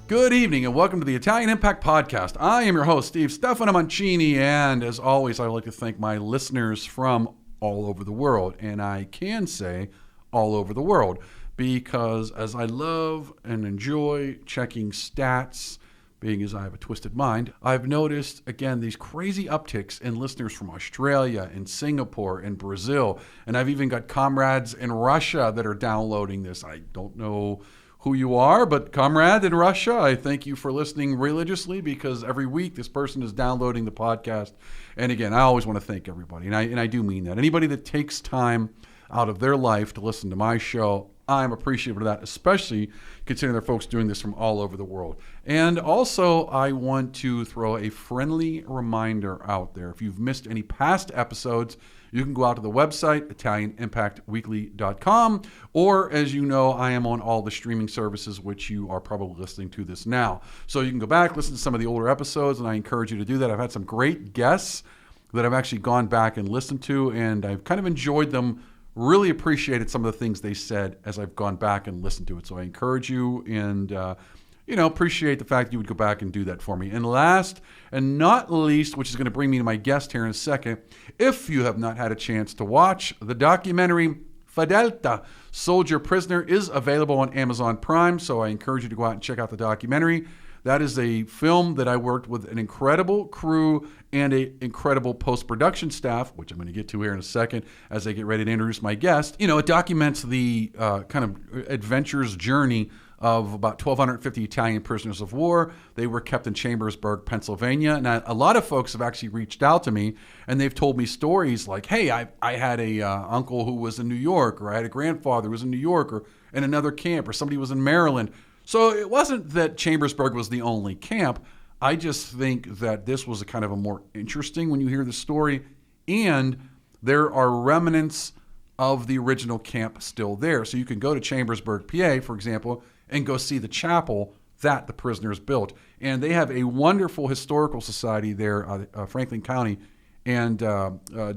Good evening and welcome to the Italian Impact Podcast. I am your host, Steve Stefano Mancini, and as always, I would like to thank my listeners from all over the world. And I can say all over the world because as I love and enjoy checking stats, being as I have a twisted mind, I've noticed, again, these crazy upticks in listeners from Australia and Singapore and Brazil. And I've even got comrades in Russia that are downloading this. I don't know who you are, but comrade in Russia, I thank you for listening religiously because every week this person is downloading the podcast. And again, I always want to thank everybody, and I do mean that. Anybody that takes time out of their life to listen to my show, I'm appreciative of that, especially considering there are folks doing this from all over the world. And also, I want to throw a friendly reminder out there. If you've missed any past episodes, you can go out to the website, ItalianImpactWeekly.com, or as you know, I am on all the streaming services, which you are probably listening to this now. So you can go back, listen to some of the older episodes, and I encourage you to do that. I've had some great guests that I've actually gone back and listened to, and I've kind of enjoyed them, really appreciated some of the things they said as I've gone back and listened to it. So I encourage you and appreciate the fact you would go back and do that for me. And last and not least, which is going to bring me to my guest here in a second, if you have not had a chance to watch the documentary Fedeltà, Soldier Prisoner, is available on Amazon Prime, so I encourage you to go out and check out the documentary. That is a film that I worked with an incredible crew and an incredible post-production staff, which I'm going to get to here in a second as I get ready to introduce my guest. It documents the kind of adventurous journey of about 1,250 Italian prisoners of war. They were kept in Chambersburg, Pennsylvania. And a lot of folks have actually reached out to me, and they've told me stories like, hey, I had a uncle who was in New York, or I had a grandfather who was in New York, or in another camp, or somebody was in Maryland. So it wasn't that Chambersburg was the only camp. I just think that this was a kind of a more interesting when you hear the story, and there are remnants of the original camp still there. So you can go to Chambersburg, PA, for example, and go see the chapel that the prisoners built. And they have a wonderful historical society there, Franklin County. And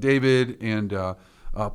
David and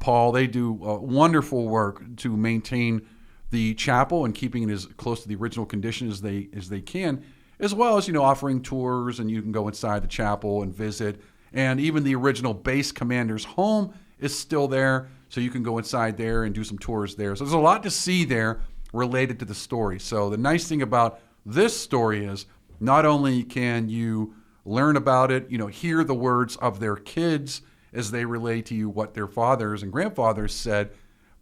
Paul, they do wonderful work to maintain the chapel and keeping it as close to the original condition as they can, as well as, offering tours, and you can go inside the chapel and visit. And even the original base commander's home is still there, so you can go inside there and do some tours there. So there's a lot to see there related to the story. So the nice thing about this story is not only can you learn about it, hear the words of their kids as they relay to you what their fathers and grandfathers said,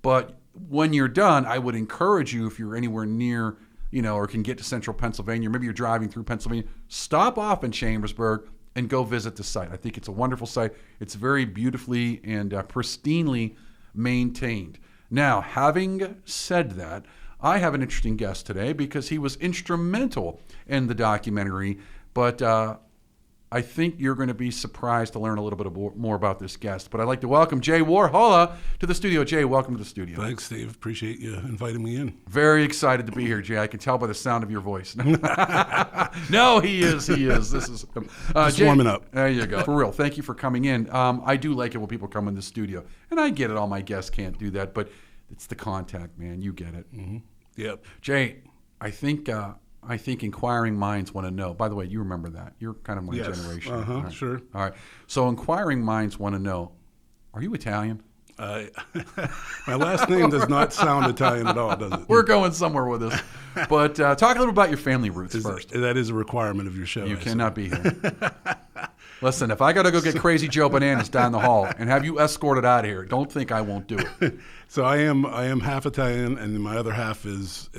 but when you're done, I would encourage you, if you're anywhere near, or can get to central Pennsylvania, or maybe you're driving through Pennsylvania, stop off in Chambersburg and go visit the site. I think it's a wonderful site. It's very beautifully and pristinely maintained. Now, having said that, I have an interesting guest today because he was instrumental in the documentary, but I think you're going to be surprised to learn a little bit more about this guest. But I'd like to welcome Jay Warhola to the studio. Jay, welcome to the studio. Thanks, Steve. Appreciate you inviting me in. Very excited to be here, Jay. I can tell by the sound of your voice. No, he is. This is just Jay, warming up. There you go. For real, thank you for coming in. I do like it when people come in the studio. And I get it, all my guests can't do that, but it's the contact, man. You get it. Mm-hmm. Yep. Jay, I think inquiring minds want to know. By the way, you remember that. You're kind of my generation. Uh-huh, right. Sure. All right. So inquiring minds want to know, are you Italian? My last name does not sound Italian at all, does it? We're going somewhere with this. But talk a little about your family roots first. That is a requirement of your show. You cannot be here. Listen, if I got to go get Crazy Joe Bananas down the hall and have you escorted out of here, don't think I won't do it. So I am half Italian, and my other half is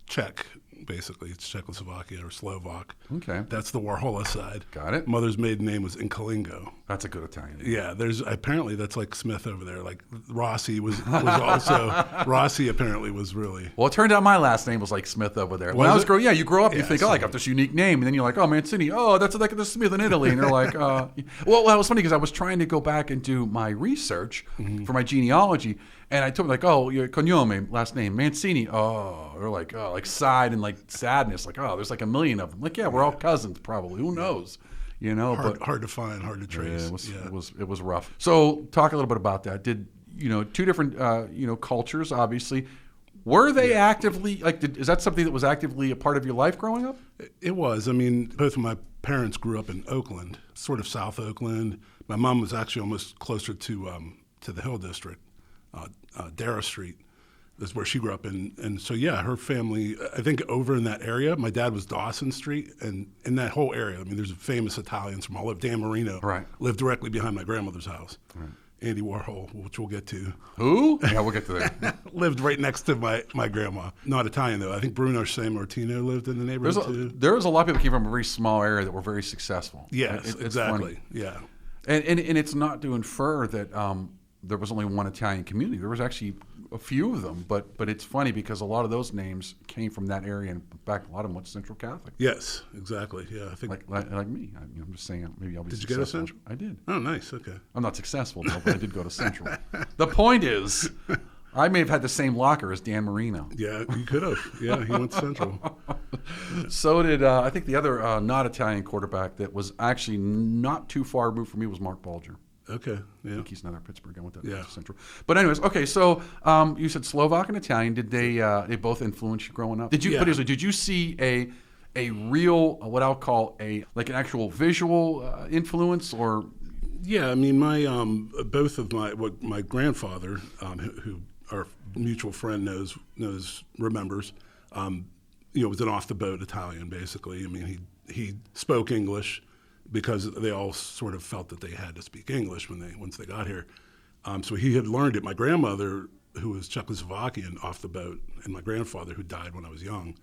Czech. Basically, it's Czechoslovakia or Slovak. Okay. That's the Warhola side. Got it. Mother's maiden name was Incalingo. That's a good Italian name. Yeah, apparently that's like Smith over there. Like Rossi was also, Rossi apparently was really. Well, it turned out my last name was like Smith over there. When I was growing, you grow up, you think, I got this unique name. And then you're like, oh, Mancini, that's like the Smith in Italy. And you're like, well, it was funny because I was trying to go back and do my research for my genealogy. And I told him, like, your cognome, last name, Mancini. Or like sighed and like sadness. Like, there's like a million of them. Like, we're all cousins probably. Who knows? Hard to find, hard to trace. It was rough. So talk a little bit about that. Did, two different, cultures, obviously. Were they actively, like, is that something that was actively a part of your life growing up? It was. I mean, both of my parents grew up in Oakland, sort of South Oakland. My mom was actually almost closer to the Hill District. Dara Street is where she grew up in. And so, yeah, her family, I think over in that area, my dad was Dawson Street. And in that whole area, I mean, there's famous Italians from all over. Dan Marino lived directly behind my grandmother's house. Right. Andy Warhol, which we'll get to. Who? Yeah, we'll get to that. Lived right next to my grandma. Not Italian, though. I think Bruno San Martino lived in the neighborhood, too. There was a lot of people who came from a very small area that were very successful. Yes, exactly. Funny. Yeah. And it's not to infer that there was only one Italian community. There was actually a few of them, but it's funny because a lot of those names came from that area, and in fact, a lot of them went to Central Catholic. Yes, exactly. Yeah, I think like me. I'm just saying, maybe I'll be. Did successful. You go to Central? I did. Oh, nice. Okay. I'm not successful though, but I did go to Central. The point is, I may have had the same locker as Dan Marino. Yeah, you could have. Yeah, he went to Central. So did I think the other not Italian quarterback that was actually not too far removed from me was Mark Bulger. Okay, yeah. I think he's another Pittsburgh. I went to Central. But anyways, okay. So you said Slovak and Italian. Did they both influence you growing up? Did you? Yeah. Did you see a real what I'll call an actual visual influence or? Yeah, I mean my both of my grandfather, who our mutual friend remembers, was an off the boat Italian basically. I mean he spoke English, because they all sort of felt that they had to speak English once they got here. So he had learned it. My grandmother, who was Czechoslovakian off the boat, and my grandfather, who died when I was young.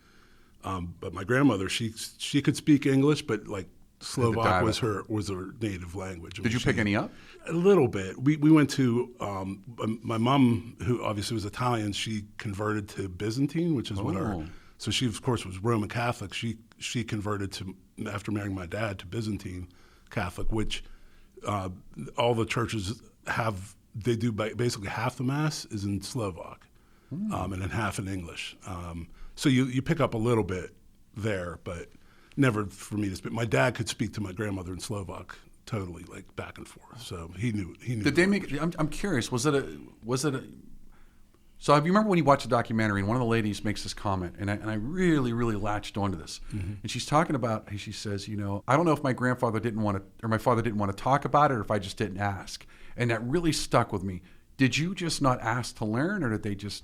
But my grandmother, she could speak English, but like Slovak was her native language. Did you pick any up? A little bit. We went to my mom, who obviously was Italian. She converted to Byzantine, which is so she of course was Roman Catholic. She converted to, after marrying my dad, to Byzantine Catholic, which all the churches have. They do basically half the mass is in Slovak, and then half in English. So you pick up a little bit there, but never for me to speak. My dad could speak to my grandmother in Slovak totally, like back and forth. So he knew. Did they make? I'm curious. Was it a? So if you remember when you watched the documentary, and one of the ladies makes this comment, and I really, really latched onto this. Mm-hmm. And she's talking about, she says, I don't know if my grandfather didn't want to, or my father didn't want to talk about it, or if I just didn't ask. And that really stuck with me. Did you just not ask to learn, or did they just?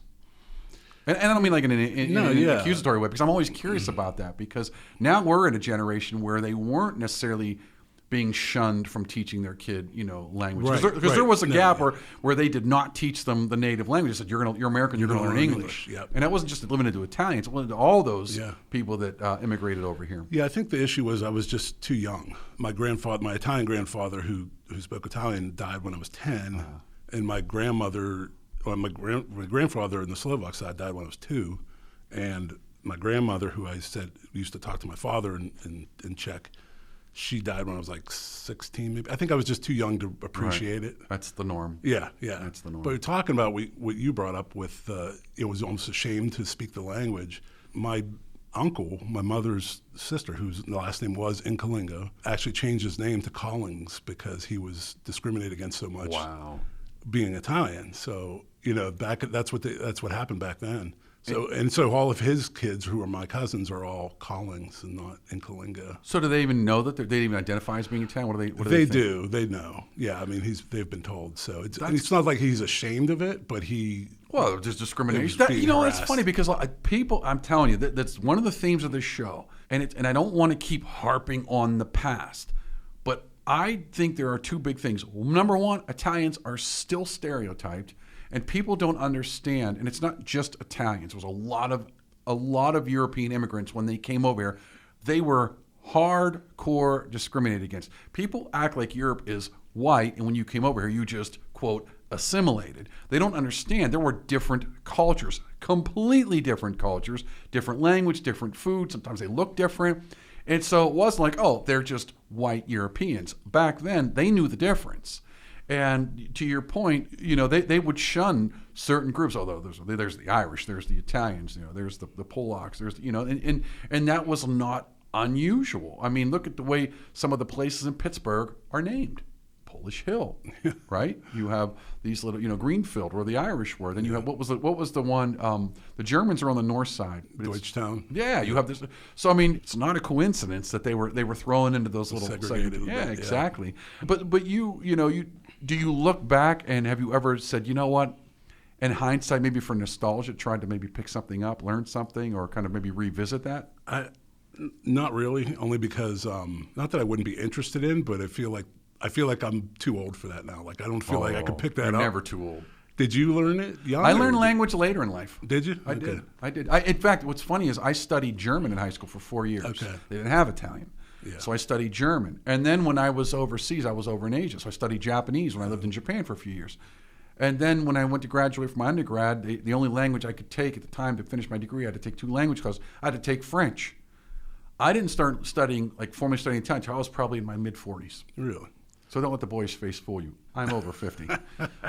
And I don't mean like in an accusatory way, because I'm always curious about that, because now we're in a generation where they weren't necessarily being shunned from teaching their kid, language. Because there was a gap where they did not teach them the native language. They said, you're American, you're going to learn English. Yep. And that wasn't just limited to Italians. It limited to all those people that immigrated over here. Yeah, I think the issue was I was just too young. My Italian grandfather, who spoke Italian, died when I was 10. And my grandmother, my grandfather on the Slovak side died when I was 2. And my grandmother, who I said used to talk to my father in Czech, she died when I was like 16, maybe. I think I was just too young to appreciate it. That's the norm. Yeah. That's the norm. But talking about what you brought up with, it was almost ashamed to speak the language. My uncle, my mother's sister, whose last name was Inkalingo, actually changed his name to Collings because he was discriminated against so much. Wow. Being Italian. So, that's what happened back then. So all of his kids, who are my cousins, are all Collings and not Inkalinga. So do they even know that they even identify as being Italian? What do they think? Do. They know. Yeah, I mean, they've been told. So it's not like he's ashamed of it, but there's discrimination. It's funny because people. I'm telling you, that's one of the themes of this show, and I don't want to keep harping on the past, but I think there are two big things. Number one, Italians are still stereotyped. And people don't understand, and it's not just Italians. There was a lot of European immigrants when they came over here. They were hardcore discriminated against. People act like Europe is white, and when you came over here, you just, quote, assimilated. They don't understand. There were different cultures, completely different cultures, different language, different food. Sometimes they look different. And so it wasn't like, they're just white Europeans. Back then, they knew the difference. And to your point, they would shun certain groups. Although there's the Irish, there's the Italians, there's the Polacks, there's and that was not unusual. I mean, look at the way some of the places in Pittsburgh are named: Polish Hill, right? You have these little, Greenfield, where the Irish were. Then you have what was the one? The Germans are on the north side. Deutschtown. Yeah, you have this. So I mean, it's not a coincidence that they were thrown into those little Segregated. Yeah, exactly. But you do you look back and have you ever said, you know what? In hindsight, maybe for nostalgia, tried to maybe pick something up, learn something, or kind of maybe revisit that? Not really, only because not that I wouldn't be interested in, but I feel like I'm too old for that now. Like I don't feel like I could pick that you're up. Never too old. Did you learn it young? I learned language later in life. Did you? I did. In fact, what's funny is I studied German in high school for 4 years. Okay. They didn't have Italian. Yeah. So I studied German. And then when I was overseas, I was over in Asia. So I studied Japanese when I lived in Japan for a few years. And then when I went to graduate from my undergrad, the only language I could take at the time to finish my degree, I had to take 2 language classes. I had to take French. I didn't start formally studying Italian until I was probably in my mid-40s. Really? So don't let the boy's face fool you. I'm over 50.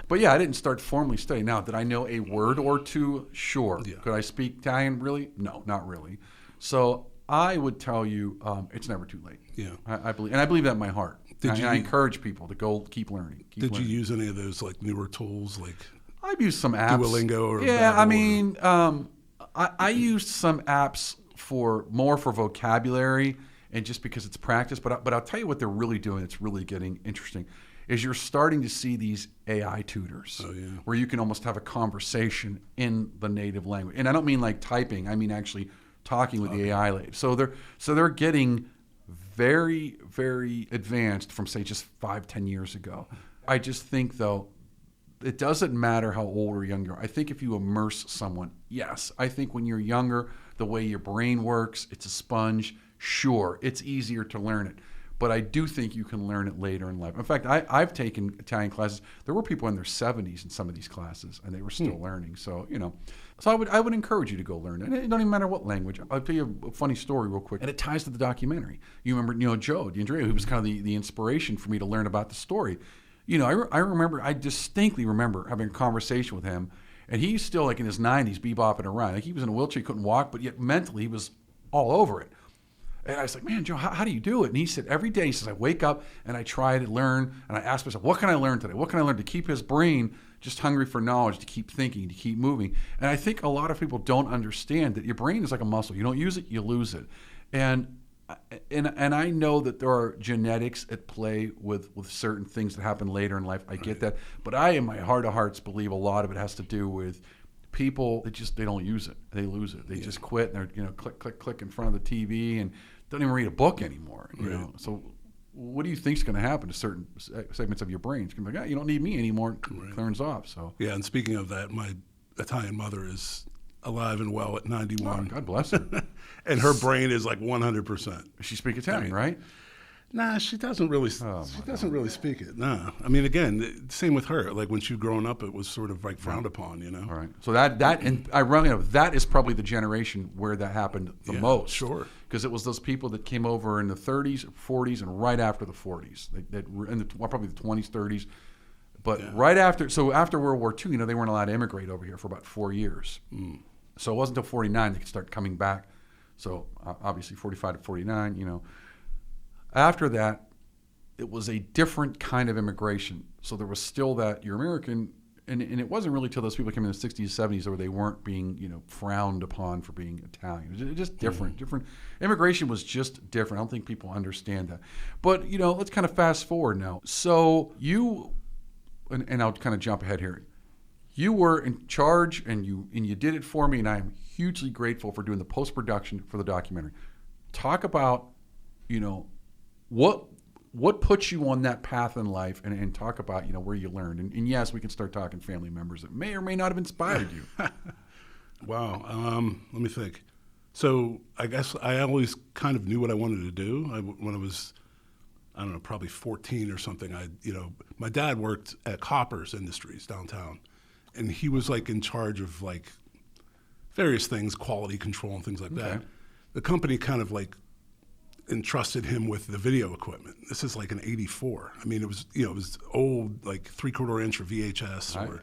But yeah, I didn't start formally studying. Now, did I know a word or two? Sure. Yeah. Could I speak Italian really? No, not really. So I would tell you it's never too late. Yeah. I believe that in my heart. I encourage people to go keep learning. Did you use any of those like newer tools like I've used some apps. Duolingo or I used some apps for vocabulary and just because it's practice. But I'll tell you what they're really doing. It's really getting interesting. Is you're starting to see these AI tutors where you can almost have a conversation in the native language. And I don't mean like typing. I mean actually talking with the AI lady. So they're getting very, very advanced from say just 5-10 years ago. I just think though, it doesn't matter how old or young you are. I think if you immerse someone, yes. I think when you're younger, the way your brain works, it's a sponge. Sure, it's easier to learn it. But I do think you can learn it later in life. In fact, I've taken Italian classes. There were people in their 70s in some of these classes, and they were still learning. So, So I would encourage you to go learn it. And it don't even matter what language. I'll tell you a funny story real quick, and it ties to the documentary. You remember, Joe D'Andrea, who was kind of the inspiration for me to learn about the story. I distinctly remember having a conversation with him, and he's still like in his 90s, bebopping around. Like he was in a wheelchair, he couldn't walk, but yet mentally he was all over it. And I was like, man, Joe, how do you do it? And he said, every day, he says, I wake up and I try to learn, and I ask myself, what can I learn today? What can I learn to keep his brain just hungry for knowledge, to keep thinking, to keep moving? And I think a lot of people don't understand that your brain is like a muscle. You don't use it, you lose it. And I know that there are genetics at play with certain things that happen later in life. I get that. But I, in my heart of hearts, believe a lot of it has to do with people that they don't use it. They lose it. They just quit, and they're click, click, click in front of the TV and don't even read a book anymore. You know? So what do you think is going to happen to certain segments of your brain? It's going to be like, you don't need me anymore. It turns off. So yeah, and speaking of that, my Italian mother is alive and well at 91. Oh, God bless her. And her brain is like 100%. She speaks Italian, right? Nah, she doesn't really. She doesn't really speak it. Nah, I mean, again, same with her. Like when she was growing up, it was sort of like frowned upon, All right. So that and ironically enough, that is probably the generation where that happened the most. Sure. Because it was those people that came over in the 30s, 40s, and right after the 40s. Probably the 20s, 30s. But right after, so after World War II, they weren't allowed to immigrate over here for about 4 years. So it wasn't until 49 they could start coming back. So obviously 45 to 49, After that, it was a different kind of immigration. So there was still that you're American, and it wasn't really till those people came in the 60s, 70s where they weren't being, frowned upon for being Italian. It was just different. Different. Immigration was just different. I don't think people understand that. But, let's kind of fast forward now. So you, and I'll kind of jump ahead here. You were in charge, and you did it for me, and I am hugely grateful for doing the post-production for the documentary. Talk about, what puts you on that path in life, and talk about, where you learned. And yes, we can start talking family members that may or may not have inspired you. Wow. Let me think. So I guess I always kind of knew what I wanted to do. When I was, I don't know, probably 14 or something, my dad worked at Koppers Industries downtown. And he was like in charge of like various things, quality control and things like that. The company kind of like entrusted him with the video equipment. This is like an 84. I mean, it was, it was old, like 3/4 inch or VHS.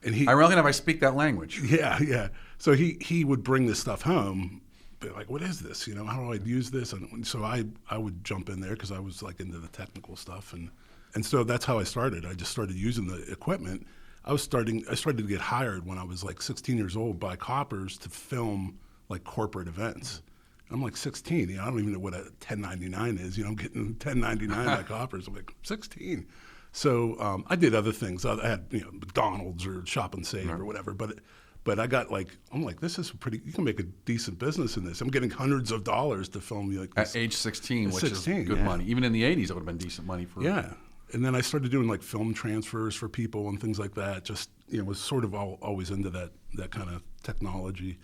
And he, ironically enough, I speak that language. Yeah. So he would bring this stuff home, be like, what is this? How do I use this? And so I would jump in there because I was like into the technical stuff. And And so that's how I started. I just started using the equipment. I started to get hired when I was like 16 years old by coppers to film like corporate events. I'm like 16. I don't even know what a 1099 is. I'm getting 1099 by coppers. I'm like 16. So I did other things. I had McDonald's or Shop and Save or whatever. But I got I'm like, this is you can make a decent business in this. I'm getting hundreds of dollars to film like this. At age 16, which is good money. Even in the 80s, it would have been decent money for. Yeah. And then I started doing like film transfers for people and things like that. Just, was sort of always into that kind of technology.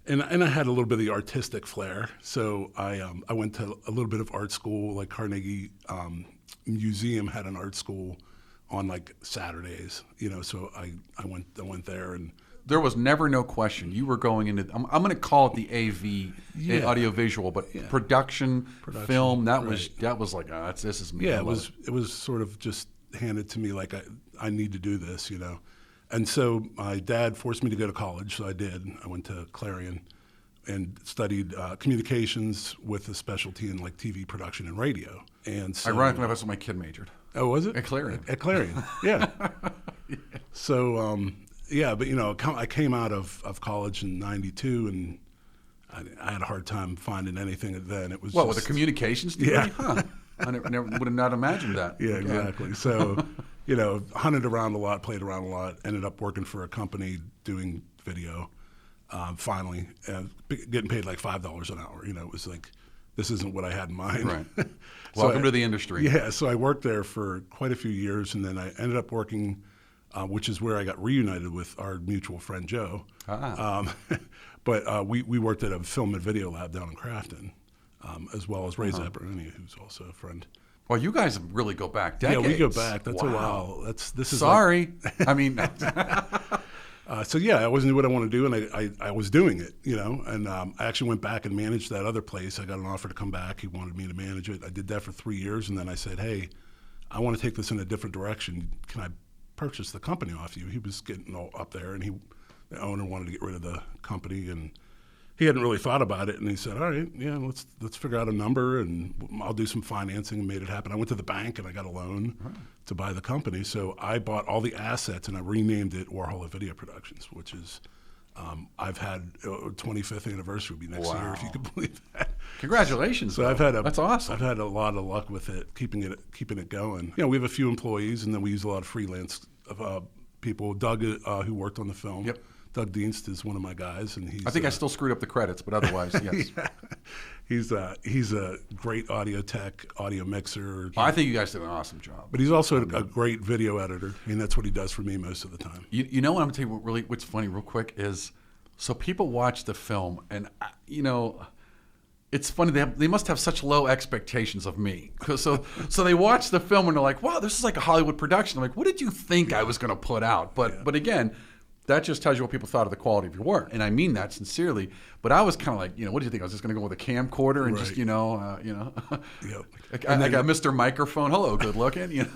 And I had a little bit of the artistic flair. So I went to a little bit of art school, like Carnegie Museum had an art school on like Saturdays, so I went there, and there was never no question you were going into. I'm going to call it the AV, audiovisual, but production, film. That was like this is me. Yeah, it was sort of just handed to me like I need to do this, And so my dad forced me to go to college, so I did. I went to Clarion and studied communications with a specialty in like TV production and radio. And so, ironically, that's what my kid majored. Oh, was it? At Clarion. At Clarion, yeah. So, but I came out of college in '92, and I had a hard time finding anything then. It was with a communications degree? Yeah. Huh. I never would have not imagined that. Yeah, exactly. So, hunted around a lot, played around a lot, ended up working for a company doing video. Finally, getting paid like $5 an hour. It was like, this isn't what I had in mind. Right. Welcome to the industry. Yeah, so I worked there for quite a few years, and then I ended up working, which is where I got reunited with our mutual friend Joe. But we worked at a film and video lab down in Crafton, as well as Ray Zapparini, who's also a friend. Well, you guys really go back decades. Yeah, we go back. That's a while. Sorry. I mean. So I always knew what I wanted to do, and I was doing it, and I actually went back and managed that other place. I got an offer to come back. He wanted me to manage it. I did that for 3 years, and then I said, hey, I want to take this in a different direction. Can I purchase the company off you? He was getting all up there, and the owner wanted to get rid of the company, and he hadn't really thought about it, and he said, all right, yeah, let's figure out a number, and I'll do some financing, and made it happen. I went to the bank, and I got a loan to buy the company. So I bought all the assets, and I renamed it Warhola Video Productions, which is, I've had 25th anniversary will be next year, if you could believe that. Congratulations. So that's awesome. I've had a lot of luck with it, keeping it going. We have a few employees, and then we use a lot of freelance people. Doug, who worked on the film. Yep. Doug Dienst is one of my guys, and I think I still screwed up the credits, but otherwise, yes. Yeah. He's a great audio tech, audio mixer. I think you guys did an awesome job. But he's also a great video editor. I mean, that's what he does for me most of the time. You know what I'm going to tell you what's funny real quick is, so people watch the film, and, it's funny, they must have such low expectations of me. So they watch the film, and they're like, wow, this is like a Hollywood production. I'm like, what did you think I was going to put out? But again, that just tells you what people thought of the quality of your work. And I mean that sincerely. But I was kind of like, what do you think? I was just going to go with a camcorder and just, Yep. I got Mr. Microphone. Hello, good looking.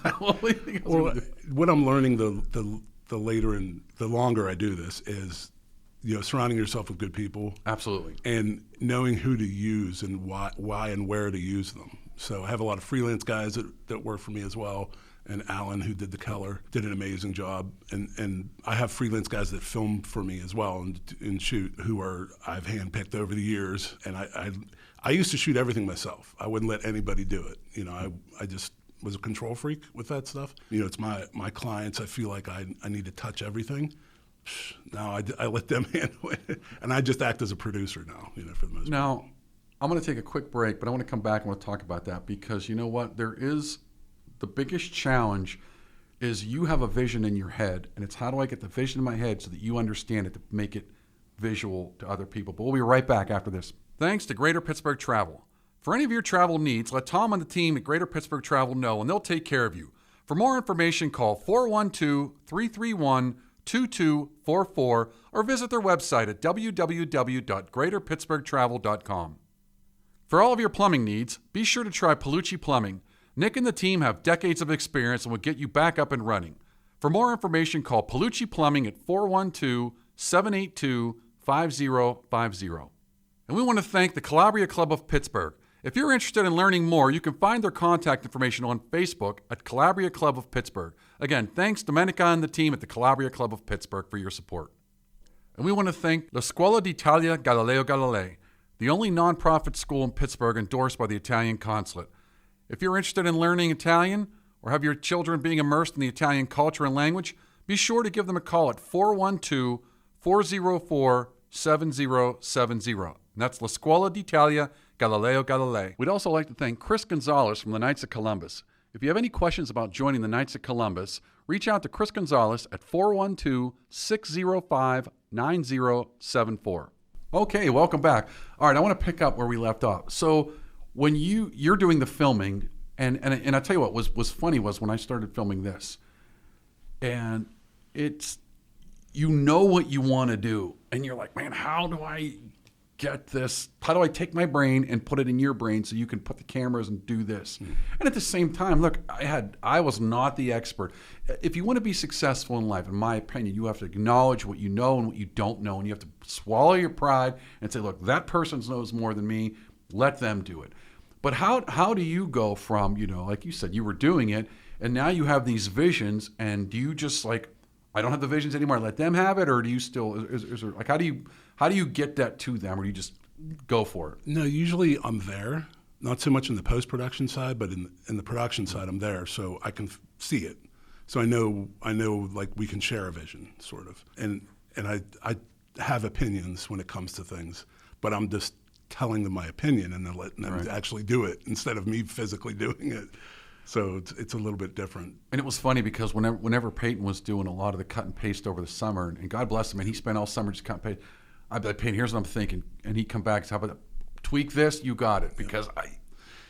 Well, what I'm learning the later and the longer I do this is, surrounding yourself with good people. Absolutely. And knowing who to use and why and where to use them. So I have a lot of freelance guys that work for me as well. And Alan, who did the Keller, did an amazing job. And I have freelance guys that film for me as well and shoot, who I've handpicked over the years. And I used to shoot everything myself. I wouldn't let anybody do it. I just was a control freak with that stuff. It's my clients. I feel like I need to touch everything. Now I let them handle it. And I just act as a producer now, for the most part. Now, I'm going to take a quick break, but I want to come back and want to talk about that, because you know what? The biggest challenge is you have a vision in your head, and it's how do I get the vision in my head so that you understand it to make it visual to other people. But we'll be right back after this. Thanks to Greater Pittsburgh Travel. For any of your travel needs, let Tom and the team at Greater Pittsburgh Travel know, and they'll take care of you. For more information, call 412-331-2244 or visit their website at www.greaterpittsburghtravel.com. For all of your plumbing needs, be sure to try Palucci Plumbing. Nick and the team have decades of experience and will get you back up and running. For more information, call Palucci Plumbing at 412-782-5050. And we want to thank the Calabria Club of Pittsburgh. If you're interested in learning more, you can find their contact information on Facebook at Calabria Club of Pittsburgh. Again, thanks Domenica and the team at the Calabria Club of Pittsburgh for your support. And we want to thank La Scuola d'Italia Galileo Galilei, the only nonprofit school in Pittsburgh endorsed by the Italian Consulate. If you're interested in learning Italian or have your children being immersed in the Italian culture and language, be sure to give them a call at 412-404-7070. And that's La Scuola d'Italia Galileo Galilei. We'd also like to thank Chris Gonzalez from the Knights of Columbus. If you have any questions about joining the Knights of Columbus, reach out to Chris Gonzalez at 412-605-9074. Okay, welcome back. All right, I want to pick up where we left off. So when you're doing the filming, and I tell you what was funny was when I started filming this, and it's, you know what you want to do, and you're like, man, how do I get this? How do I take my brain and put it in your brain so you can put the cameras and do this? And at the same time, look, I was not the expert. If you want to be successful in life, in my opinion, you have to acknowledge what you know and what you don't know, and you have to swallow your pride and say, look, that person knows more than me. Let them do it. But how do you go from, like you said, you were doing it, and now you have these visions, and do you just like, I don't have the visions anymore, let them have it, or do you still, is there, like, how do you get that to them, or do you just go for it? No, usually I'm there, not so much in the post-production side, but in the production side, I'm there, so I can see it. So I know, like, we can share a vision, sort of. And I have opinions when it comes to things, but I'm just telling them my opinion and then letting them actually do it instead of me physically doing it. So it's a little bit different. And it was funny because whenever Peyton was doing a lot of the cut and paste over the summer, and God bless him, and he spent all summer just cut and paste, I'd be like, Peyton, here's what I'm thinking. And he'd come back and say, how about tweak this? You got it. Because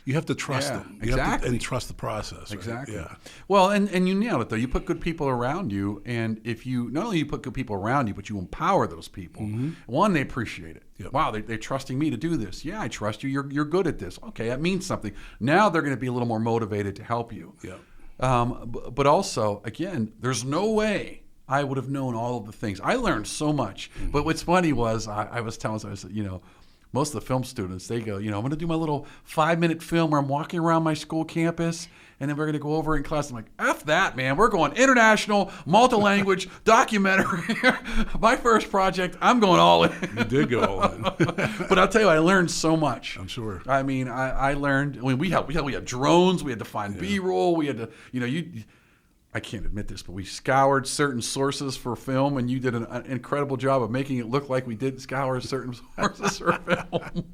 you have to trust them. Exactly. And trust the process. Right? Exactly. Yeah. Well, and you nailed it, though. You put good people around you, and if you, not only you put good people around you, but you empower those people. Mm-hmm. One, they appreciate it. Yep. Wow, they're trusting me to do this. Yeah, I trust you. You're good at this. Okay, that means something. Now they're going to be a little more motivated to help you. Yeah. But also, again, there's no way I would have known all of the things. I learned so much. Mm-hmm. But what's funny was I was telling, I said, most of the film students, they go, I'm going to do my little 5-minute film where I'm walking around my school campus, and then we're going to go over in class. I'm like, F that, man. We're going international, multi-language, documentary. My first project, I'm going all in. You did go all in. But I'll tell you, I learned so much. I'm sure. I mean, I learned, we had drones. We had to find B-roll. We had to, I can't admit this, but we scoured certain sources for film, and you did an incredible job of making it look like we did scour certain sources for film.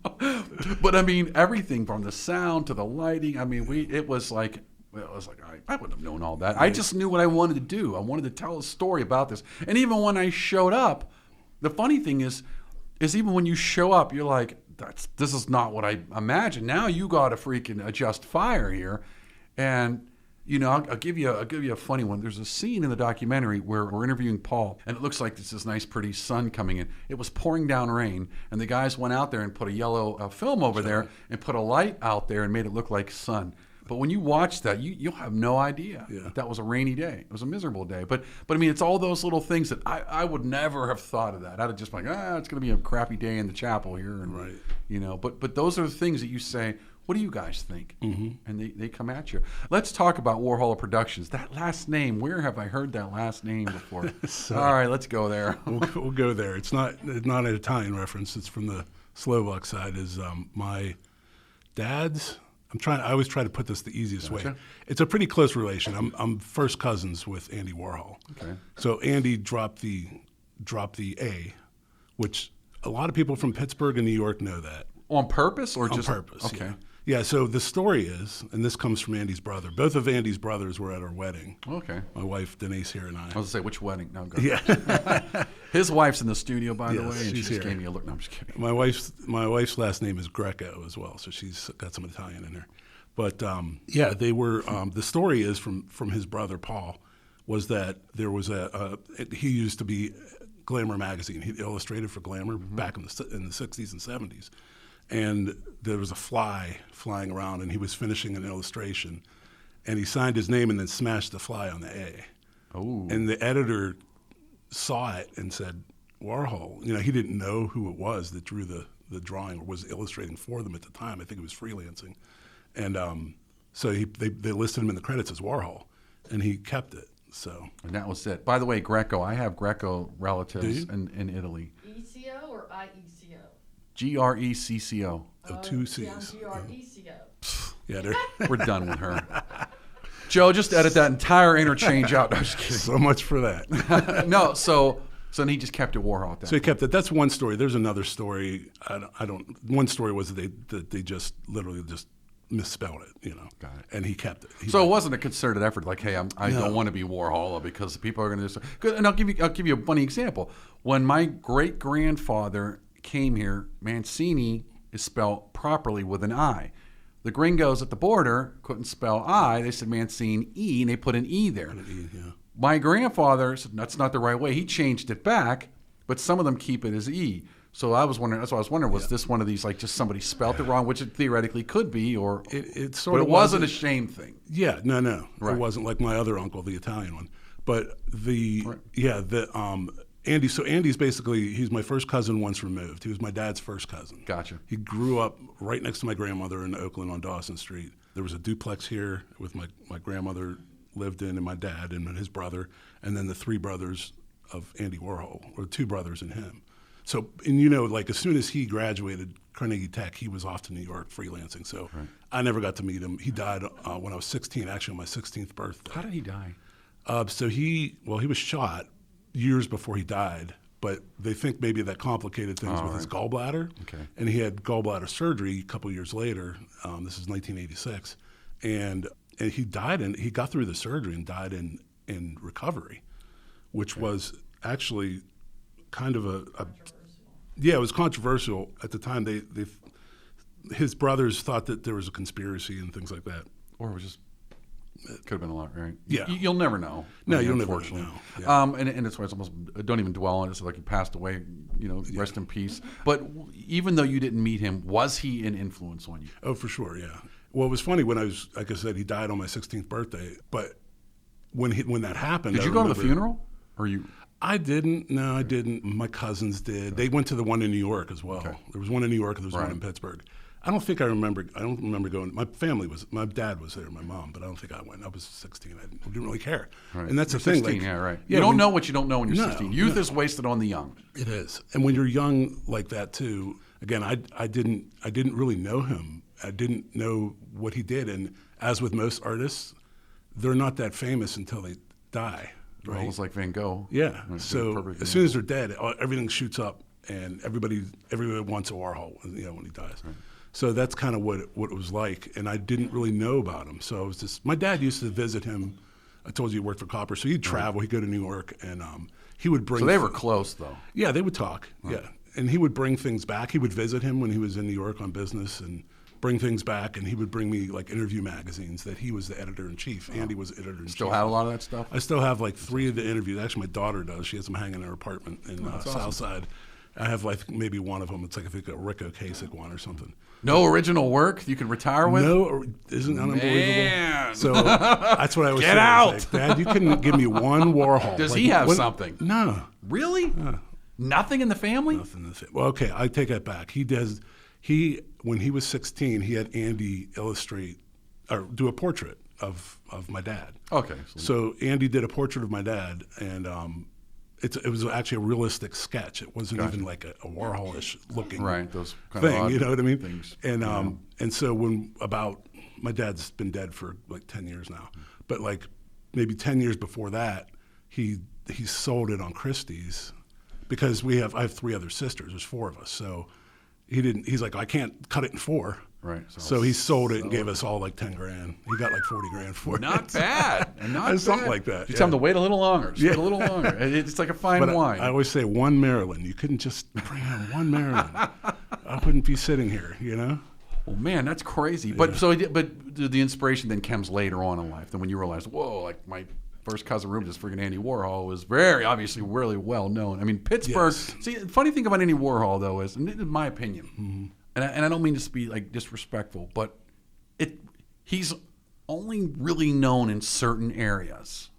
But I mean, everything from the sound to the lighting. I mean, it was like I wouldn't have known all that. I just knew what I wanted to do. I wanted to tell a story about this. And even when I showed up, the funny thing is even when you show up, you're like, this is not what I imagined. Now you got to freaking adjust fire here, and. I'll give you a funny one. There's a scene in the documentary where we're interviewing Paul, and it looks like this nice, pretty sun coming in. It was pouring down rain, and the guys went out there and put a yellow film over there and put a light out there and made it look like sun. But when you watch that, you'll have no idea that was a rainy day. It was a miserable day. But I mean, it's all those little things that I would never have thought of that. I'd have just been like, it's going to be a crappy day in the chapel here, and But those are the things that you say. What do you guys think? Mm-hmm. And they come at you. Let's talk about Warhola Productions. That last name, where have I heard that last name before? All right, let's go there. We'll go there. It's not an Italian reference. It's from the Slovak side. Is my dad's. I always try to put this the easiest way. It's a pretty close relation. I'm first cousins with Andy Warhol. Okay. So Andy dropped the A, which a lot of people from Pittsburgh and New York know that. On purpose or just? On purpose, okay. Yeah. Yeah, so the story is, and this comes from Andy's brother. Both of Andy's brothers were at our wedding. Okay. My wife, Denise, here, and I. I was going to say, which wedding? No, go. Yeah. His wife's in the studio, by the way, and she's she just here. gave me a look. No, I'm just kidding. My wife's last name is Greco as well, so she's got some Italian in her. But, they were, the story is from his brother, Paul, was that there was he used to be Glamour magazine. He illustrated for Glamour back in the 60s and 70s. And there was a fly flying around, and he was finishing an illustration, and he signed his name and then smashed the fly on the A. Oh. And the editor saw it and said, Warhol. He didn't know who it was that drew the the drawing, or was illustrating for them at the time. I think he was freelancing, and so they listed him in the credits as Warhol, and he kept it. So, and that was it. By the way, Greco, I have Greco relatives in Italy. ECO or IECO? Grecco. Oh, two C's. Greco. Yeah, We're done with her. Joe, just edit that entire interchange out. No, I'm just kidding. so much for that. No, so then he just kept it Warhol at that. So he kept it. That's one story. There's another story. I don't. One story was that they just literally just misspelled it, Got it. and he kept it. So it wasn't a concerted effort. Like, hey, I don't want to be Warhola because people are going to. And I'll give you a funny example. When my great grandfather came here, Mancini is spelled properly with an I. The gringos at the border couldn't spell I. They said Mancini, and they put an E there. My grandfather said that's not the right way. He changed it back, but some of them keep it as E. So I was wondering. That's what I was wondering. Was this one of these, like, just somebody spelt it wrong, which it theoretically could be, or it wasn't a shame thing. Yeah, no, Right. It wasn't like my other uncle, the Italian one. But Andy. So Andy's basically, he's my first cousin once removed. He was my dad's first cousin. Gotcha. He grew up right next to my grandmother in Oakland on Dawson Street. There was a duplex here with my grandmother lived in, and my dad and his brother, and then the three brothers of Andy Warhol, or two brothers and him. So, and like as soon as he graduated Carnegie Tech, he was off to New York freelancing. So I never got to meet him. He died when I was 16, actually on my 16th birthday. How did he die? So he was shot years before he died, but they think maybe that complicated things with his gallbladder. Okay. And he had gallbladder surgery a couple years later. This is 1986. And he died, and he got through the surgery and died in recovery, which was actually kind of it was controversial at the time. His brothers thought that there was a conspiracy and things like that. Or it was just, could have been a lot, right? Yeah. You'll never know. No, you'll never unfortunately. know. Yeah. And that's why it's almost, don't even dwell on it. It's like he passed away, rest in peace. But even though you didn't meet him, was he an influence on you? Oh, for sure, yeah. Well, it was funny when like I said, he died on my 16th birthday. But when that happened, Did you go to the funeral? Or you? I didn't. No, I didn't. My cousins did. They went to the one in New York as well. Okay. There was one in New York and there was one in Pittsburgh. I don't remember going. My dad was there, my mom, but I don't think I went. I was 16. I didn't really care. Right. And that's You're the thing. 16, like, yeah, right. Yeah, You don't know what you don't know when you're 16. Youth no. is wasted on the young. It is. And when you're young like that too, again, I didn't really know him. I didn't know what he did. And as with most artists, they're not that famous until they die. Right? Well, it was like Van Gogh. Yeah. That's So as soon as they're dead, everything shoots up, and everybody wants a Warhol, when he dies. Right. So that's kind of what it was like, and I didn't really know about him. So I was just, my dad used to visit him. I told you he worked for Copper, so he'd travel. He'd go to New York, and he would bring. So they were close, though. Yeah, they would talk. Right. Yeah, and he would bring things back. He would visit him when he was in New York on business, and bring things back. And he would bring me like interview magazines that he was the editor in chief. Andy was the editor in chief. Still have a lot of that stuff? I still have like 3 of the interviews. Actually, my daughter does. She has them hanging in her apartment in Southside. I have like maybe one of them. It's like I think a Rick Ocasek one or something. No original work you could retire with? No, isn't that unbelievable? Man. So that's what I was saying. Get out! I was like, Dad, you couldn't give me one Warhol. Does he have something? No. Really? Nothing in the family? Nothing in the family. Well, okay, I take that back. When he was 16, he had Andy illustrate or do a portrait of my dad. Okay. So Andy did a portrait of my dad, and it was actually a realistic sketch. It wasn't even like a Warhol-ish looking those kind thing. Of odd you know what I mean? Things. And so my dad's been dead for like 10 years now, but like maybe 10 years before that, he sold it on Christie's because I have 3 other sisters. There's 4 of us, so he's like, I can't cut it in 4. Right. So he sold it and gave us all like 10 grand. He got like 40 grand for it. Not bad. Something like that. You tell him to wait a little longer. Just wait a little longer. It's like a fine wine. I always say one Maryland. You couldn't just bring in one Maryland. I wouldn't be sitting here, Well, man, that's crazy. But the inspiration then comes later on in life. Then when you realize, whoa, like my first cousin Rubens, this freaking Andy Warhol, was very obviously really well known. I mean, Pittsburgh. Yes. See, the funny thing about Andy Warhol though is, and this is my opinion, and I don't mean to be like disrespectful, but he's only really known in certain areas.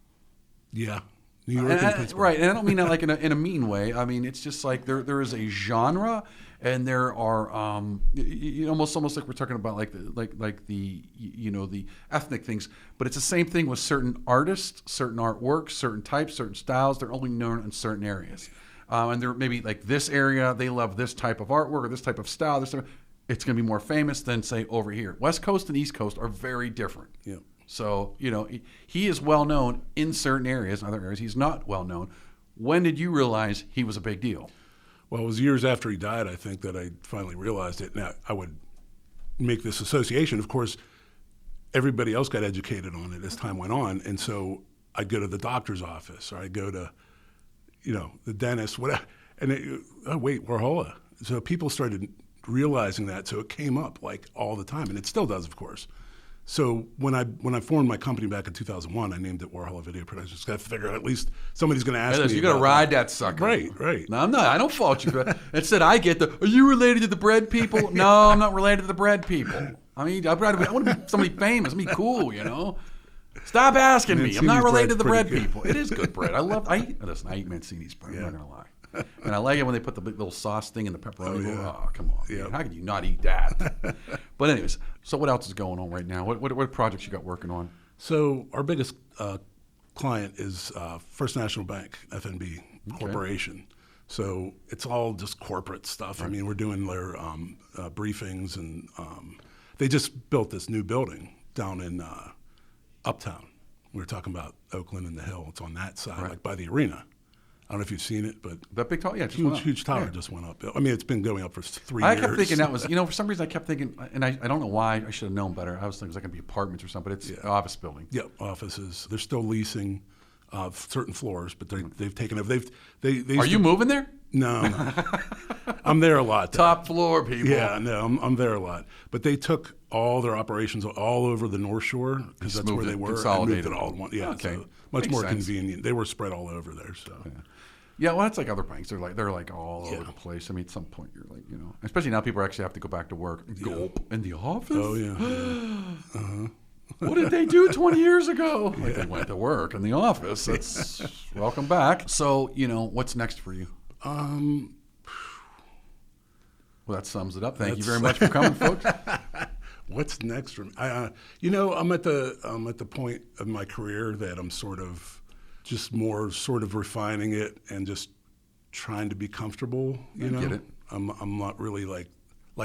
Yeah. New York and Pittsburgh. Right, and I don't mean that like in a mean way. I mean, it's just like there is a genre, and there are almost like we're talking about like the the ethnic things, but it's the same thing with certain artists, certain artworks, certain types, certain styles. They're only known in certain areas, and they're maybe like this area they love this type of artwork or this type of style. It's going to be more famous than say over here. West Coast and East Coast are very different. Yeah. So, he is well known in certain areas. In other areas, he's not well known. When did you realize he was a big deal? Well, it was years after he died, I think, that I finally realized it. Now, I would make this association. Of course, everybody else got educated on it as time went on. And so I'd go to the doctor's office, or I'd go to, the dentist, whatever. And wait, Warhola. So people started realizing that. So it came up like all the time. And it still does, of course. So when I formed my company back in 2001, I named it Warhola Video Productions. Got to figure out at least somebody's going to ask me. You got to ride that sucker. Right. No, I'm not. I don't fault you. Instead, I get are you related to the bread people? No, I'm not related to the bread people. I mean, I want to be somebody famous. Be cool, Stop asking me. I'm not related to the bread people. It is good bread. I eat Mancini's bread. I'm not going to lie. And I like it when they put the big little sauce thing in the pepperoni. Oh, come on. Yeah. Man. How could you not eat that? But anyways, so what else is going on right now? What projects you got working on? So our biggest client is First National Bank, FNB Corporation. So it's all just corporate stuff. Right. I mean, we're doing their briefings, and they just built this new building down in Uptown. We were talking about Oakland and the Hill. It's on that side, like by the arena. I don't know if you've seen it, but that big tower, huge tower just went up. I mean, it's been going up for 3 years. I kept thinking that was, for some reason I kept thinking, and I don't know why, I should have known better. I was thinking it was like going to be apartments or something, but it's an office building. Yep, offices. They're still leasing certain floors, but they've taken over. They Are you moving there? No. I'm there a lot. Top floor, people. Yeah, no, I'm there a lot. But they took all their operations all over the North Shore because that's where they were. Consolidated. And moved it all in one. Yeah, okay. So much Makes more sense. Convenient. They were spread all over there. So. Yeah, well, that's like other banks. They're like all over the place. I mean, at some point you're like, especially now people actually have to go back to work. Gulp in the office. Oh yeah. What did they do 20 years ago? Like they went to work in the office. That's welcome back. So what's next for you? Well, that sums it up. Thank you very much for coming, folks. What's next for me? I'm at the point of my career that I'm sort of refining it and just trying to be comfortable. I get it. I'm not really like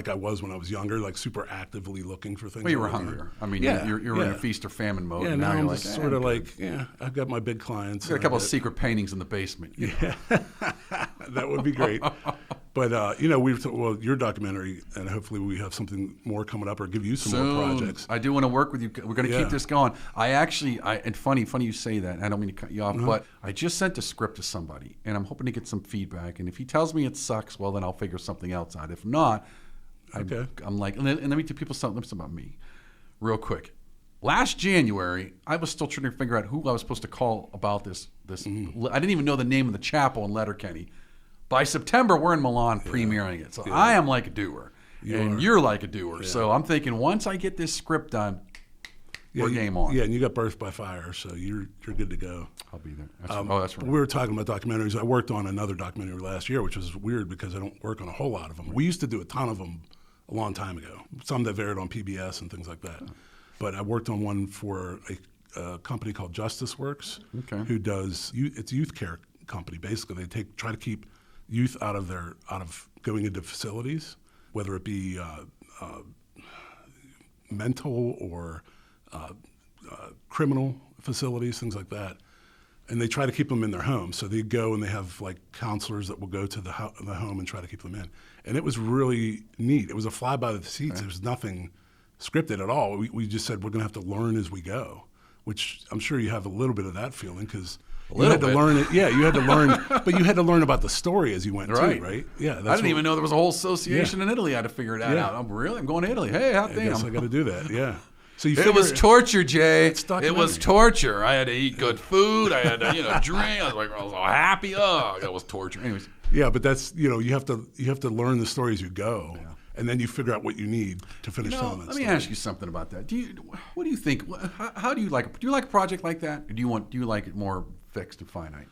I was when I was younger, like super actively looking for things. Well, you were hungrier. I mean, you're in a feast or famine mode. Yeah, now I'm just sort of I've got my big clients. You got a couple of secret paintings in the basement. Yeah, that would be great. But your documentary, and hopefully we have something more coming up, or give you some more projects. I do want to work with you. We're going to keep this going. And funny you say that. I don't mean to cut you off, but I just sent a script to somebody, and I'm hoping to get some feedback. And if he tells me it sucks, well, then I'll figure something else out. If not, I'm like, and let me tell people something about me, real quick. Last January, I was still trying to figure out who I was supposed to call about this. I didn't even know the name of the chapel in Letterkenny. By September, we're in Milan premiering it. So I am like a doer, and you're like a doer. Yeah. So I'm thinking once I get this script done, we're game on. Yeah, and you got Birth by Fire, so you're good to go. I'll be there. That's right. We were talking about documentaries. I worked on another documentary last year, which was weird because I don't work on a whole lot of them. We used to do a ton of them a long time ago, some that varied on PBS and things like that. Oh. But I worked on one for a company called Justice Works, who does it's a youth care company. Basically, they try to keep youth out of going into facilities, whether it be mental or criminal facilities, things like that. And they try to keep them in their home. So they go and they have like counselors that will go to the home and try to keep them in. And it was really neat. It was a fly by the seats. There was nothing scripted at all. We just said we're going to have to learn as we go, which I'm sure you have a little bit of that feeling because you had to learn it. Yeah, you had to learn, but you had to learn about the story as you went too, right? Yeah, I didn't even know there was a whole association in Italy. I had to figure that out. I'm going to Italy. Hey, how damn! I guess I got to do that. Yeah. So it was torture, Jay. It was torture. I had to eat good food. I had to, drink. I was so happy. Oh, that was torture. Anyways. Yeah, but that's you have to learn the story as you go, and then you figure out what you need to finish telling that. Let me ask you something about that. What do you think? How do you like? Do you like a project like that, or do you like it more fixed and finite?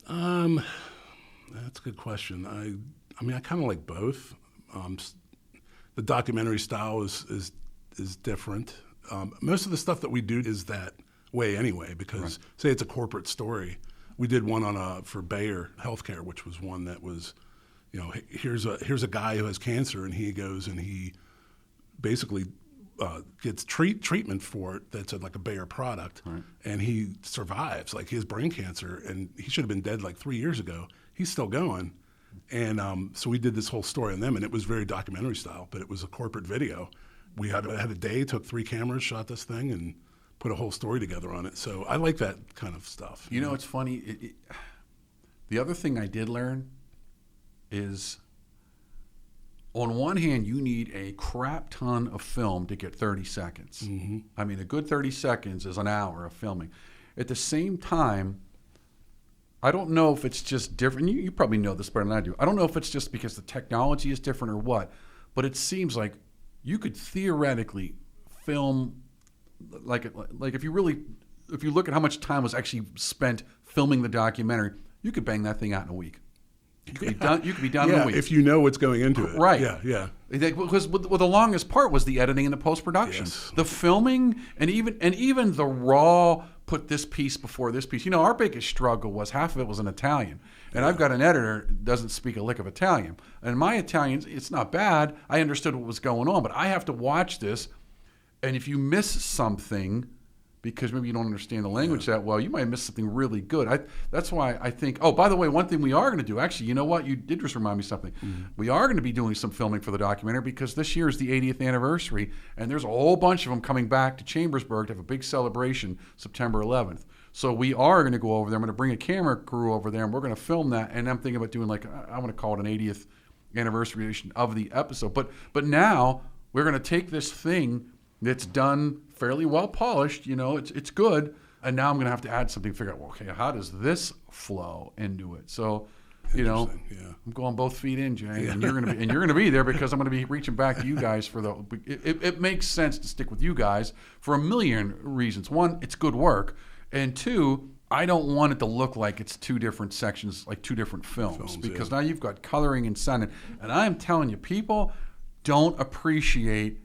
That's a good question. I mean, I kind of like both. The documentary style is different. Most of the stuff that we do is that way anyway, because say it's a corporate story. We did one for Bayer Healthcare, which was one that was, here's a guy who has cancer, and he goes and he basically gets treatment for it that's like a Bayer product, and he survives. Like, he has brain cancer, and he should have been dead like 3 years ago. He's still going. And so we did this whole story on them, and it was very documentary style, but it was a corporate video. We had a day, took 3 cameras, shot this thing, and put a whole story together on it. So I like that kind of stuff. You know, it's funny. The other thing I did learn is, on one hand, you need a crap ton of film to get 30 seconds. Mm-hmm. I mean, a good 30 seconds is an hour of filming. At the same time, I don't know if it's just different. You probably know this better than I do. I don't know if it's just because the technology is different or what, but it seems like you could theoretically film, like if you look at how much time was actually spent filming the documentary, you could bang that thing out in a week. You could be done in a week. If you know what's going into it. Right. Yeah. Because the longest part was the editing and the post-production. Yes. The filming and even the raw, put this piece before this piece. Our biggest struggle was half of it was in Italian. And I've got an editor that doesn't speak a lick of Italian. And my Italian, it's not bad. I understood what was going on, but I have to watch this. And if you miss something, because maybe you don't understand the language that well, you might miss something really good. That's why I think, oh, by the way, one thing we are going to do, actually, you know what? You did just remind me of something. Mm-hmm. We are going to be doing some filming for the documentary, because this year is the 80th anniversary, and there's a whole bunch of them coming back to Chambersburg to have a big celebration September 11th. So we are going to go over there. I'm going to bring a camera crew over there, and we're going to film that. And I'm thinking about doing, like, I want to call it an 80th anniversary edition of the episode. But now we're going to take this thing that's done fairly well polished, it's good, and now I'm going to have to add something, figure out, well, okay, how does this flow into it? So, I'm going both feet in, Jay, and you're going to be there, because I'm going to be reaching back to you guys for it makes sense to stick with you guys for a million reasons. One, it's good work, and two, I don't want it to look like it's 2 different sections, like 2 different films because now you've got coloring and sound, and I'm telling you, people don't appreciate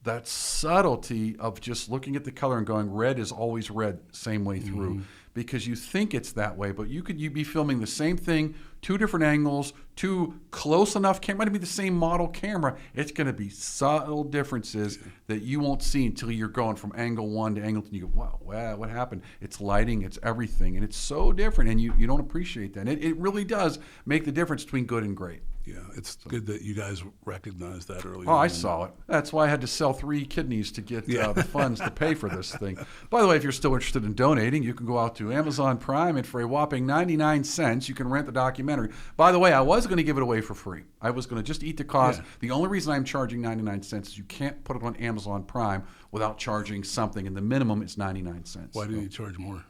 that subtlety of just looking at the color and going, red is always red, same way through, because you think it's that way, but you'd be filming the same thing, 2 different angles, 2 close enough camera, might be the same model camera. It's going to be subtle differences that you won't see until you're going from angle 1 to angle 2. You go, wow, what happened? It's lighting, it's everything, and it's so different, and you don't appreciate that. It really does make the difference between good and great. Yeah, it's good that you guys recognized that early on. Oh, I saw it. That's why I had to sell 3 kidneys to get the funds to pay for this thing. By the way, if you're still interested in donating, you can go out to Amazon Prime, and for a whopping 99 cents, you can rent the documentary. By the way, I was going to give it away for free. I was going to just eat the cost. Yeah. The only reason I'm charging 99 cents is you can't put it on Amazon Prime without charging something, and the minimum is 99 cents. Why didn't you charge more?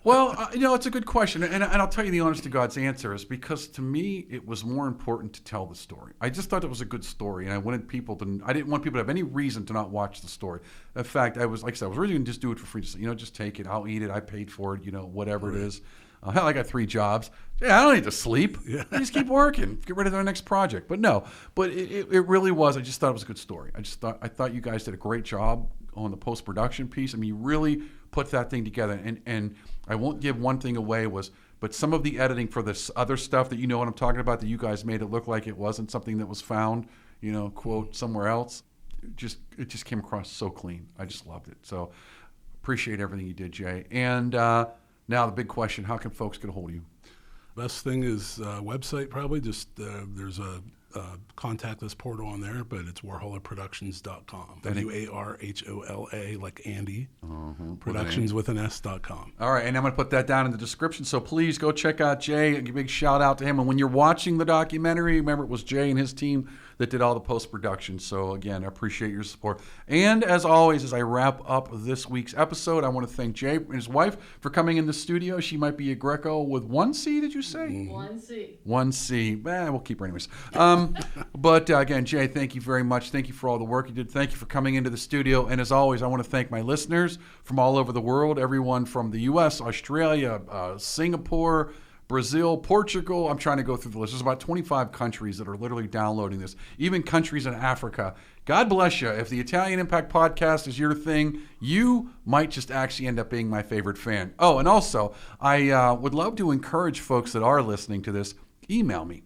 Well, it's a good question, and I'll tell you the honest to God's answer is because to me it was more important to tell the story. I just thought it was a good story, and I didn't want people to have any reason to not watch the story. In fact, I was originally going to just do it for free. Just take it. I'll eat it. I paid for it. Whatever it is. Hell, I got 3 jobs. Yeah, I don't need to sleep. Yeah. I just keep working. Get ready for the next project. But no, it really was. I just thought it was a good story. I thought you guys did a great job on the post-production piece. I mean, you really put that thing together. And I won't give one thing away but some of the editing for this other stuff that what I'm talking about, that you guys made it look like it wasn't something that was found, quote, somewhere else. It just came across so clean. I just loved it. So appreciate everything you did, Jay. And now the big question, how can folks get a hold of you? Best thing is website, probably. Just there's a contact us portal on there, but it's warholaproductions.com. WARHOLA, like Andy. Productions with an S.com. All right, and I'm going to put that down in the description, so please go check out Jay. A big shout out to him. And when you're watching the documentary, remember it was Jay and his team that did all the post-production. So again, I appreciate your support. And as always, as I wrap up this week's episode, I want to thank Jay and his wife for coming in the studio. She might be a Greco with 1 C, did you say? 1 C. 1 C. We'll keep her anyways. But again, Jay, thank you very much. Thank you for all the work you did. Thank you for coming into the studio. And as always, I want to thank my listeners from all over the world, everyone from the U.S., Australia, Singapore, Brazil, Portugal. I'm trying to go through the list. There's about 25 countries that are literally downloading this, even countries in Africa. God bless you. If the Italian Impact Podcast is your thing, you might just actually end up being my favorite fan. Oh, and also, I would love to encourage folks that are listening to this, email me.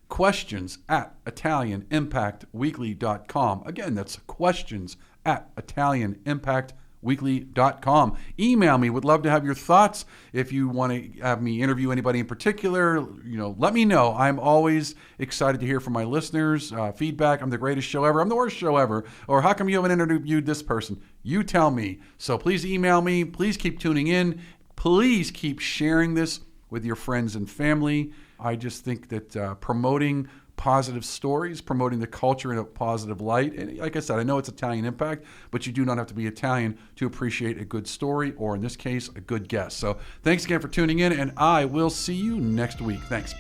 questions@ItalianImpactWeekly.com. Again, that's questions@ItalianImpactWeekly.com. Email me. Would love to have your thoughts. If you want to have me interview anybody in particular, let me know. I'm always excited to hear from my listeners. Feedback. I'm the greatest show ever. I'm the worst show ever. Or how come you haven't interviewed this person? You tell me. So please email me. Please keep tuning in. Please keep sharing this with your friends and family. I just think that promoting positive stories, promoting the culture in a positive light. And like I said, I know it's Italian Impact, but you do not have to be Italian to appreciate a good story, or in this case, a good guest. So thanks again for tuning in, and I will see you next week. Thanks.